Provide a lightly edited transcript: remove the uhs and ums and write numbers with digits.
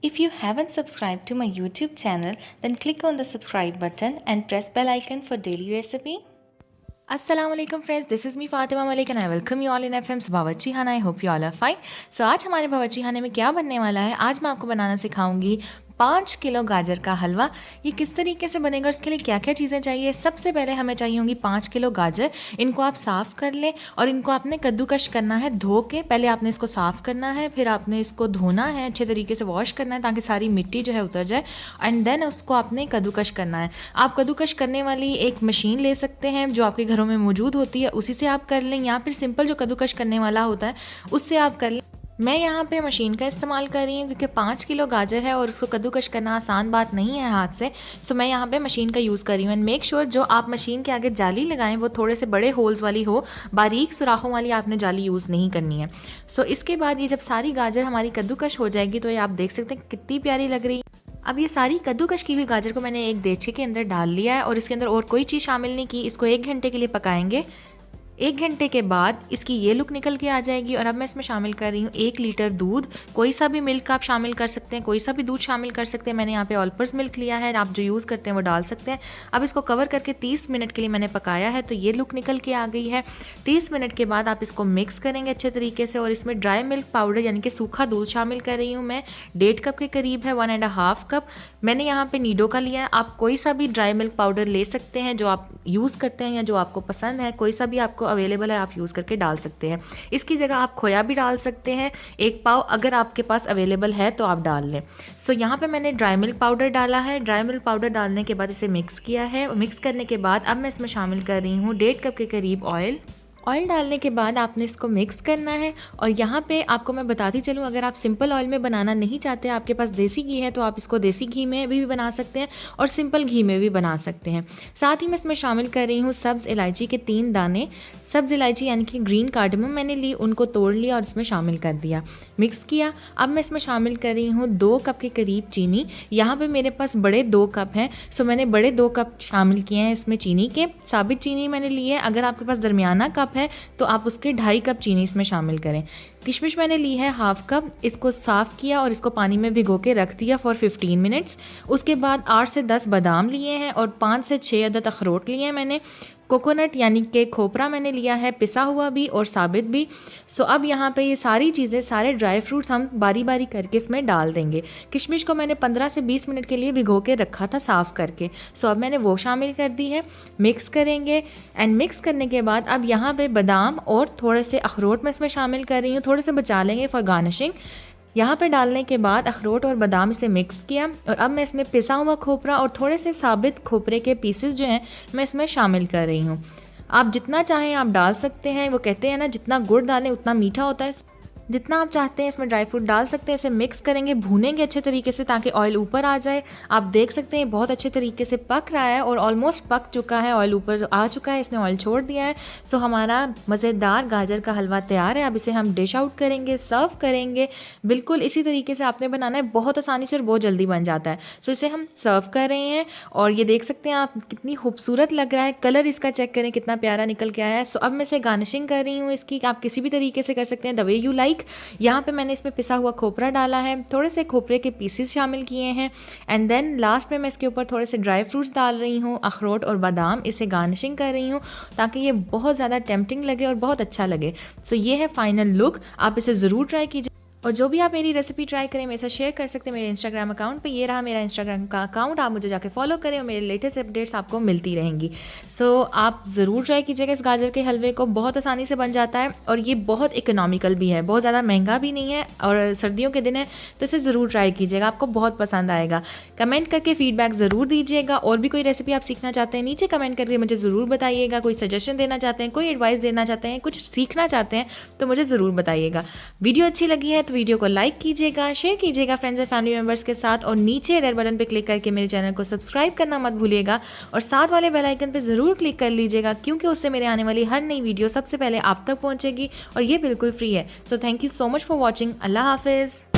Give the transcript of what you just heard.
If you haven't subscribed to my YouTube channel, then click on the subscribe button and press bell icon for daily recipe. Assalamualaikum friends, this is me Fatima Malik and I welcome you all in FM's बावर्ची खाना. I hope you all are fine. So आज हमारे बावर्ची खाने में क्या बनने वाला है, आज मैं आपको बनाना सिखाऊंगी 5 किलो गाजर का हलवा. ये किस तरीके से बनेगा, उसके लिए क्या क्या चीज़ें चाहिए. सबसे पहले हमें चाहिए होंगी 5 किलो गाजर. इनको आप साफ़ कर लें और इनको आपने कद्दूकश करना है धो के. पहले आपने इसको साफ़ करना है, फिर आपने इसको धोना है, अच्छे तरीके से वॉश करना है ताकि सारी मिट्टी जो है उतर जाए. एंड देन उसको आपने कद्दूकश करना है. आप कद्दूकश करने वाली एक मशीन ले सकते हैं जो आपके घरों में मौजूद होती है, उसी से आप कर लें, या फिर सिंपल जो कद्दूकश करने वाला होता है उससे आप कर लें. मैं यहाँ पे मशीन का इस्तेमाल कर रही हूँ क्योंकि 5 किलो गाजर है और उसको कद्दूकश करना आसान बात नहीं है हाथ से. सो मैं यहाँ पे मशीन का यूज़ कर रही हूँ. एंड मेक श्योर जो आप मशीन के आगे जाली लगाएं वो थोड़े से बड़े होल्स वाली हो, बारीक सुराखों वाली आपने जाली यूज़ नहीं करनी है. सो इसके बाद ये जब सारी गाजर हमारी कद्दूकश हो जाएगी तो ये आप देख सकते हैं कितनी प्यारी लग रही है. अब ये सारी कद्दूकश की हुई गाजर को मैंने एक देगचे के अंदर डाल लिया है और इसके अंदर और कोई चीज़ शामिल नहीं की. इसको 1 घंटे के लिए पकाएंगे. 1 घंटे के बाद इसकी ये लुक निकल के आ जाएगी. और अब मैं इसमें शामिल कर रही हूँ 1 लीटर दूध. कोई सा भी मिल्क आप शामिल कर सकते हैं, कोई सा भी दूध शामिल कर सकते हैं. मैंने यहाँ पे ऑलपर्स मिल्क लिया है, आप जो यूज़ करते हैं वो डाल सकते हैं. अब इसको कवर करके 30 मिनट के लिए मैंने पकाया है तो ये लुक निकल के आ गई है. 30 मिनट के बाद आप इसको मिक्स करेंगे अच्छे तरीके से और इसमें ड्राई मिल्क पाउडर यानी कि सूखा दूध शामिल कर रही हूँ मैं. 1.5 कप के करीब है, 1.5 कप. मैंने यहाँ पे नीडो का लिया है. आप कोई सा भी ड्राई मिल्क पाउडर ले सकते हैं जो आप यूज़ करते हैं या जो आपको पसंद है. कोई सा भी आपको अवेलेबल है आप यूज़ करके डाल सकते हैं. इसकी जगह आप खोया भी डाल सकते हैं, 1 पाव अगर आपके पास अवेलेबल है तो आप डाल लें. सो यहाँ पे मैंने ड्राई मिल्क पाउडर डाला है. ड्राई मिल्क पाउडर डालने के बाद इसे मिक्स किया है. मिक्स करने के बाद अब मैं इसमें शामिल कर रही हूँ 1.5 कप के करीब ऑयल. ऑयल डालने के बाद आपने इसको मिक्स करना है. और यहाँ पे आपको मैं बताती चलूँ, अगर आप सिंपल ऑयल में बनाना नहीं चाहते, आपके पास देसी घी है तो आप इसको देसी घी में भी बना सकते हैं और सिंपल घी में भी बना सकते हैं. साथ ही मैं इसमें शामिल कर रही हूँ सब्ज़ इलायची के 3 दाने. सब्ज़ इलायची यानी कि ग्रीन कार्डमम मैंने ली, उनको तोड़ लिया और इसमें शामिल कर दिया, मिक्स किया. अब मैं इसमें शामिल कर रही हूँ 2 कप के करीब चीनी. यहाँ पर मेरे पास बड़े 2 कप हैं, सो मैंने बड़े 2 कप शामिल किए हैं इसमें चीनी के. साबित चीनी मैंने ली है. अगर आपके पास दरमियाना कप है तो आप उसके 2.5 कप चीनी इसमें शामिल करें. किशमिश मैंने ली है 1/2 कप. इसको साफ़ किया और इसको पानी में भिगो के रख दिया फॉर 15 मिनट्स. उसके बाद 8 से 10 बादाम लिए हैं और 5 से 6 अदद अखरोट लिए हैं मैंने. कोकोनट यानी कि खोपरा मैंने लिया है, पिसा हुआ भी और साबित भी. सो अब यहाँ पे ये सारी चीज़ें, सारे ड्राई फ्रूट्स हम बारी बारी करके इसमें डाल देंगे. किशमिश को मैंने 15 से 20 मिनट के लिए भिगो के रखा था साफ़ करके. सो अब मैंने वो शामिल कर दी है. मिक्स करेंगे. एंड मिक्स करने के बाद अब यहाँ पे बादाम और थोड़े से अखरोट मैं इसमें शामिल कर रही हूँ. थोड़े से बचा लेंगे फॉर गार्निशिंग. यहाँ पे डालने के बाद अखरोट और बादाम इसे मिक्स किया और अब मैं इसमें पिसा हुआ खोपरा और थोड़े से साबित खोपरे के पीसेस जो हैं मैं इसमें शामिल कर रही हूँ. आप जितना चाहें आप डाल सकते हैं. वो कहते हैं ना, जितना गुड़ डालें उतना मीठा होता है. जितना आप चाहते हैं इसमें ड्राई फ्रूट डाल सकते हैं. इसे मिक्स करेंगे, भूनेंगे अच्छे तरीके से ताकि ऑयल ऊपर आ जाए. आप देख सकते हैं बहुत अच्छे तरीके से पक रहा है और ऑलमोस्ट पक चुका है, ऑयल ऊपर आ चुका है, इसने ऑयल छोड़ दिया है. सो हमारा मज़ेदार गाजर का हलवा तैयार है. अब इसे हम डिश आउट करेंगे, सर्व करेंगे. बिल्कुल इसी तरीके से आपने बनाना है, बहुत आसानी से और बहुत जल्दी बन जाता है. सो इसे हम सर्व कर रहे हैं और ये देख सकते हैं आप कितनी खूबसूरत लग रहा है. कलर इसका चेक करें कितना प्यारा निकल के आया है. सो अब मैं इसे गार्निशिंग कर रही हूँ इसकी. आप किसी भी तरीके से कर सकते हैं, द वे यू लाइक. यहाँ पे मैंने इसमें पिसा हुआ खोपरा डाला है, थोड़े से खोपरे के पीसेस शामिल किए हैं. एंड देन लास्ट में मैं इसके ऊपर थोड़े से ड्राई फ्रूट्स डाल रही हूँ, अखरोट और बादाम. इसे गार्निशिंग कर रही हूँ ताकि ये बहुत ज़्यादा टेम्पटिंग लगे और बहुत अच्छा लगे. सो ये है फाइनल लुक. आप इसे ज़रूर ट्राई कीजिए और जो भी आप मेरी रेसिपी ट्राई करें मेरे साथ शेयर कर सकते हैं मेरे इंस्टाग्राम अकाउंट पे. ये रहा मेरा इंस्टाग्राम का अकाउंट, आप मुझे जाके फॉलो करें और मेरे लेटेस्ट अपडेट्स आपको मिलती रहेंगी. सो आप ज़रूर ट्राई कीजिएगा इस गाजर के हलवे को. बहुत आसानी से बन जाता है और ये बहुत इकोनॉमिकल भी है, बहुत ज़्यादा महंगा भी नहीं है और सर्दियों के दिन है तो इसे ज़रूर ट्राई कीजिएगा, आपको बहुत पसंद आएगा. कमेंट करके फीडबैक ज़रूर दीजिएगा. और भी कोई रेसिपी आप सीखना चाहते हैं नीचे कमेंट करके मुझे ज़रूर बताइएगा. कोई सजेशन देना चाहते हैं, कोई एडवाइस देना चाहते हैं, कुछ सीखना चाहते हैं तो मुझे ज़रूर बताइएगा. वीडियो अच्छी लगी है तो वीडियो को लाइक कीजिएगा, शेयर कीजिएगा फ्रेंड्स एंड फैमिली मेंबर्स के साथ और नीचे रेड बटन पे क्लिक करके मेरे चैनल को सब्सक्राइब करना मत भूलिएगा और साथ वाले बेल आइकन पे ज़रूर क्लिक कर लीजिएगा क्योंकि उससे मेरे आने वाली हर नई वीडियो सबसे पहले आप तक पहुंचेगी और ये बिल्कुल फ्री है. So thank you so much for watching. अल्लाह हाफिज़.